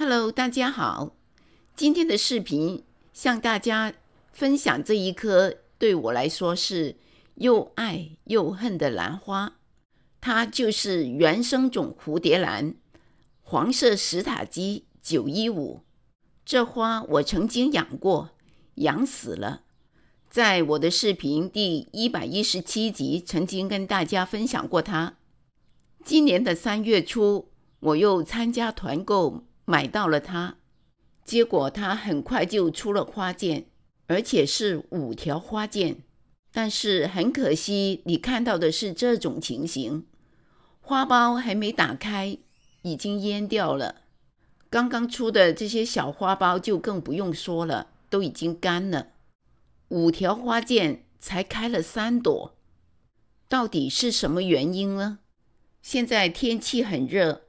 Hello， 大家好。今天的视频向大家分享这一颗对我来说是又爱又恨的兰花，它就是原生种蝴蝶兰，黄色史塔基915。这花我曾经养过，养死了。在我的视频第117集曾经跟大家分享过它。今年的3月初，我又参加团购买到了它，结果它很快就出了花件，而且是5条花件。但是很可惜，你看到的是这种情形，花苞还没打开，已经蔫掉了。刚刚出的这些小花苞就更不用说了，都已经干了。5条花件才开了3朵，到底是什么原因呢？现在天气很热，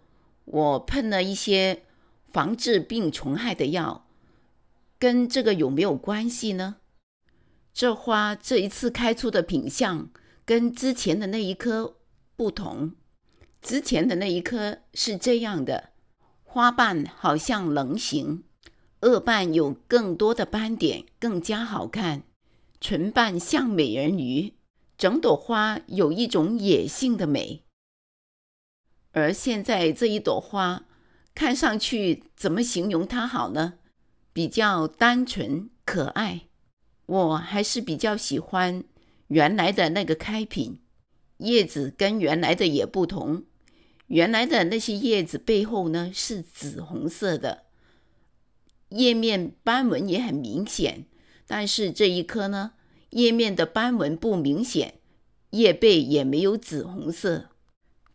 我喷了一些防治病虫害的药，跟这个有没有关系呢？这花这一次开出的品相跟之前的那一颗不同，之前的那一颗是这样的，花瓣好像棱形，萼瓣有更多的斑点，更加好看，唇瓣像美人鱼，整朵花有一种野性的美。而现在这一朵花看上去怎么形容它好呢？比较单纯可爱。我还是比较喜欢原来的那个开品，叶子跟原来的也不同。原来的那些叶子背后呢是紫红色的，叶面斑纹也很明显，但是这一颗呢，叶面的斑纹不明显，叶背也没有紫红色。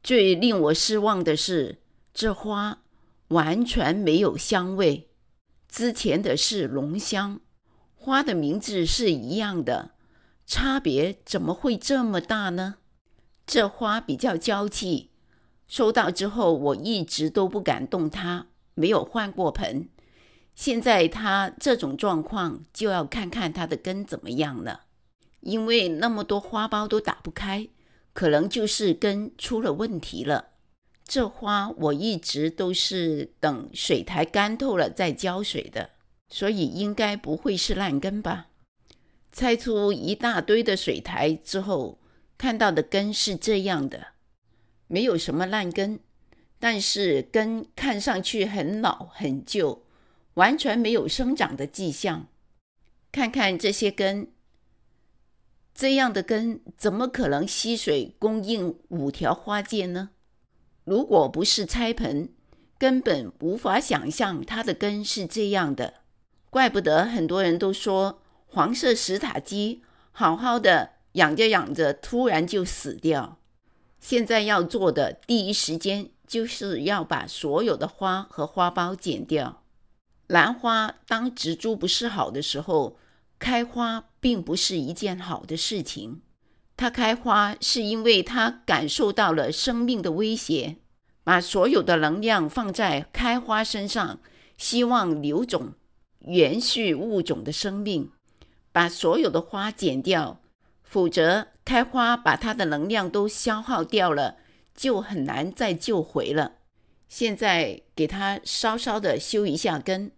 最令我失望的是，这花完全没有香味。之前的是龙香，花的名字是一样的，差别怎么会这么大呢？这花比较娇气，收到之后我一直都不敢动它，没有换过盆。现在它这种状况，就要看看它的根怎么样了。因为那么多花苞都打不开，可能就是根出了问题了。这花我一直都是等水苔干透了再浇水的，所以应该不会是烂根吧。拆出一大堆的水苔之后，看到的根是这样的，没有什么烂根，但是根看上去很老很旧，完全没有生长的迹象。看看这些根，这样的根怎么可能吸水供应5条花件呢？如果不是拆盆，根本无法想象它的根是这样的。怪不得很多人都说黄色史塔基好好的养着养着突然就死掉。现在要做的第一时间就是要把所有的花和花苞剪掉。兰花当植株不是好的时候，开花并不是一件好的事情。它开花是因为它感受到了生命的威胁，把所有的能量放在开花身上，希望留种，延续物种的生命。把所有的花剪掉，否则开花把它的能量都消耗掉了，就很难再救回了。现在给它稍稍的修一下根，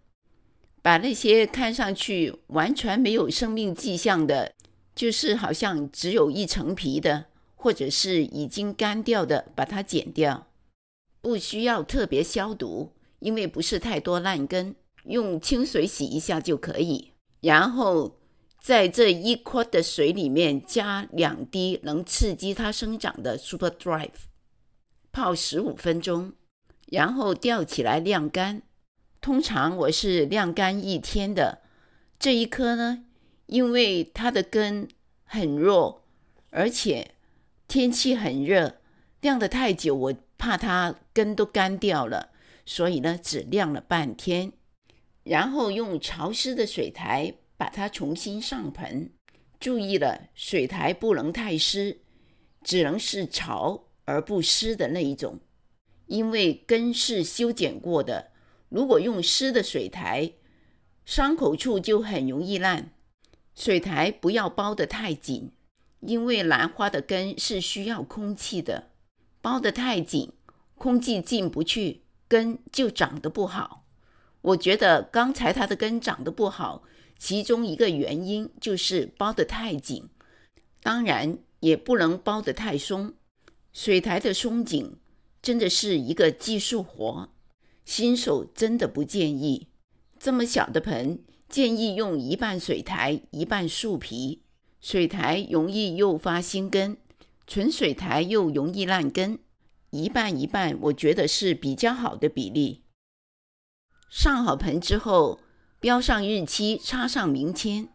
把那些看上去完全没有生命迹象的，就是好像只有一层皮的，或者是已经干掉的，把它剪掉。不需要特别消毒，因为不是太多烂根，用清水洗一下就可以。然后在这1quart的水里面加2滴能刺激它生长的 Super Drive， 泡15分钟，然后吊起来晾干。通常我是晾干1天的。这一颗呢，因为它的根很弱，而且天气很热，晾得太久，我怕它根都干掉了，所以呢，只晾了半天。然后用潮湿的水苔把它重新上盆。注意了，水苔不能太湿，只能是潮而不湿的那一种，因为根是修剪过的，如果用湿的水苔，伤口处就很容易烂。水苔不要包得太紧，因为兰花的根是需要空气的，包得太紧，空气进不去，根就长得不好。我觉得刚才它的根长得不好，其中一个原因就是包得太紧，当然也不能包得太松。水苔的松紧真的是一个技术活，新手真的不建议。这么小的盆，建议用一半水苔，一半树皮。水苔容易诱发新根，纯水苔又容易烂根，一半一半，我觉得是比较好的比例。上好盆之后，标上日期，插上名签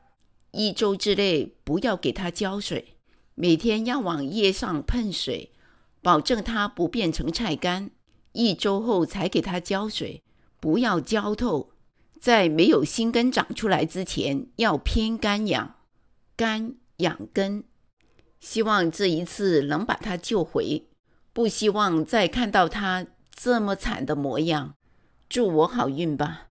，1周之内不要给它浇水，每天要往叶上喷水，保证它不变成菜干。1周后才给它浇水，不要浇透。在没有新根长出来之前，要偏干养，干养根。希望这一次能把它救回，不希望再看到它这么惨的模样。祝我好运吧。